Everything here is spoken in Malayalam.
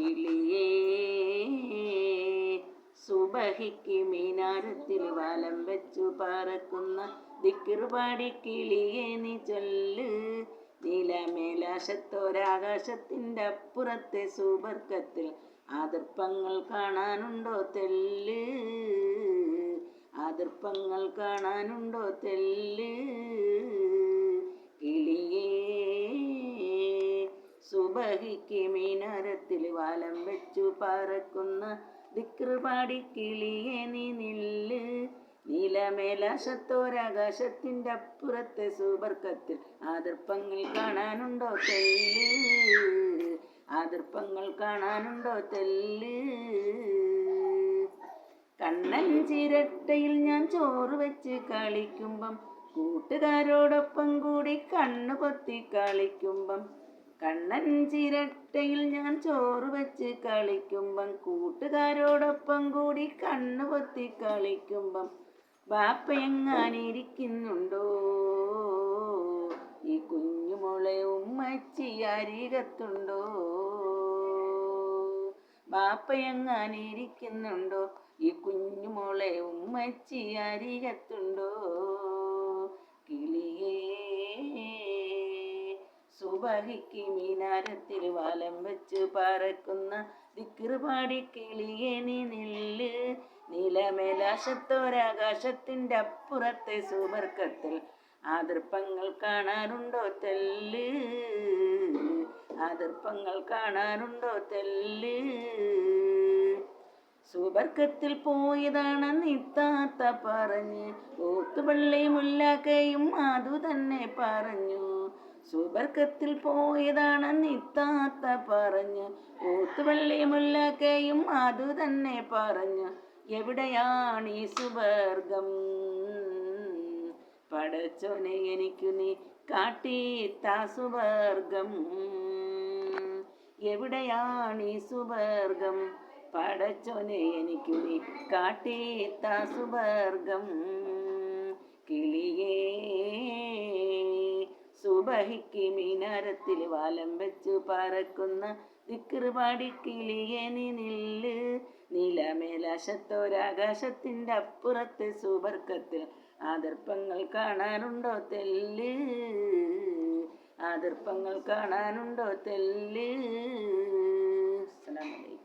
കിളിയേ സുബഹിക്ക് മിനാരത്തിൽ വലം വെച്ചു പറക്കുന്ന ദിക്റ് പാടി കിളിയെ നീ ചൊല്ല്. നീലമേലാശത്തോരാകാശത്തിൻ്റെ അപ്പുറത്തെ സുബർക്കത്തിൽ ആദർപ്പങ്ങൾ കാണാനുണ്ടോ തെല്ല്, ആദർപ്പങ്ങൾ കാണാനുണ്ടോ തെല്ല്. കിളിയേ സുബഹിക്ക് മിനാരത്തിൽ വലം വെച്ചു പറക്കുന്ന ദിക്റ് പാടി കിളിയെ നീ നില്ല്. നീലമേലാശത്തോരാകാശത്തിൻ്റെ അപ്പുറത്തെ സുബർക്കത്തിൽ ആദർപ്പങ്ങൾ കാണാനുണ്ടോ തെല്ല്, ആദർപ്പങ്ങൾ കാണാനുണ്ടോ തെല്ല്. കണ്ണൻ ചിരട്ടയിൽ ഞാൻ ചോറ് വെച്ച് കളിക്കുമ്പം കൂട്ടുകാരോടൊപ്പം കൂടി കണ്ണു പൊത്തി കളിക്കുമ്പം, കണ്ണൻ ചിരട്ടയിൽ ഞാൻ ചോറ് വെച്ച് കളിക്കുമ്പം കൂട്ടുകാരോടൊപ്പം കൂടി കണ്ണു പൊത്തി കളിക്കുമ്പം, ബാപ്പയെങ്ങാനിരിക്കുന്നുണ്ടോ ഈ കുഞ്ഞുമോളെ ഉമ്മച്ചി അരികത്തുണ്ടോ, ബാപ്പയെങ്ങാനിരിക്കുന്നുണ്ടോ ഈ കുഞ്ഞുമോളെ ഉമ്മച്ചി അരികത്തുണ്ടോ. കിളിയേ സുബഹിക്ക് മിനാരത്തിൽ വലം വെച്ച് പറക്കുന്ന ദിക്റ് പാടി കിളിയെ നീ നില്ല്. നീലമേലാശത്തോരാകാശത്തിൻ്റെ അപ്പുറത്തെ സുബർക്കത്തിൽ ആദർപ്പങ്ങൾ കാണാനുണ്ടോ തെല്ല്, ആദർപ്പങ്ങൾ കാണാനുണ്ടോ തെല്ല്. സുബർക്കത്തിൽ പോയതാണെന്ന് ഇത്താത്ത പറഞ്ഞ് ഓത്തുപള്ളി മുല്ലാക്കയും അതു തന്നെ പറഞ്ഞു. സുബർക്കത്തിൽ പോയതാണെന്ന് ഇത്താത്ത പറഞ്ഞു ഓത്തുപള്ളി മുല്ലാക്കയും അതു തന്നെ പറഞ്ഞു. എവിടെയാണ് ഈ സുബർഗം പടച്ചോനെ എനിക്കു നീ കാട്ടിത്താ സുബർഗം, എവിടെയാണ് ഈ സുബർഗം പടച്ചോനെ എനിക്കു നീ കാട്ടിത്താ സുബർഗം. കിളിയേ സുബഹിക്ക് മിനാരത്തിൽ വലം വെച്ചു പറക്കുന്ന ദിക്റ് പാടി കിളിയെ നീ നില്ല്. നീലമേലാശത്തോരാകാശത്തിൻ്റെ അപ്പുറത്തെ സുബർക്കത്തിൽ ആദർപ്പങ്ങൾ കാണാനുണ്ടോ തെല്ല്, ആദർപ്പങ്ങൾ കാണാനുണ്ടോ തെല്ല്. അസ്സലാമു അലൈക്കും.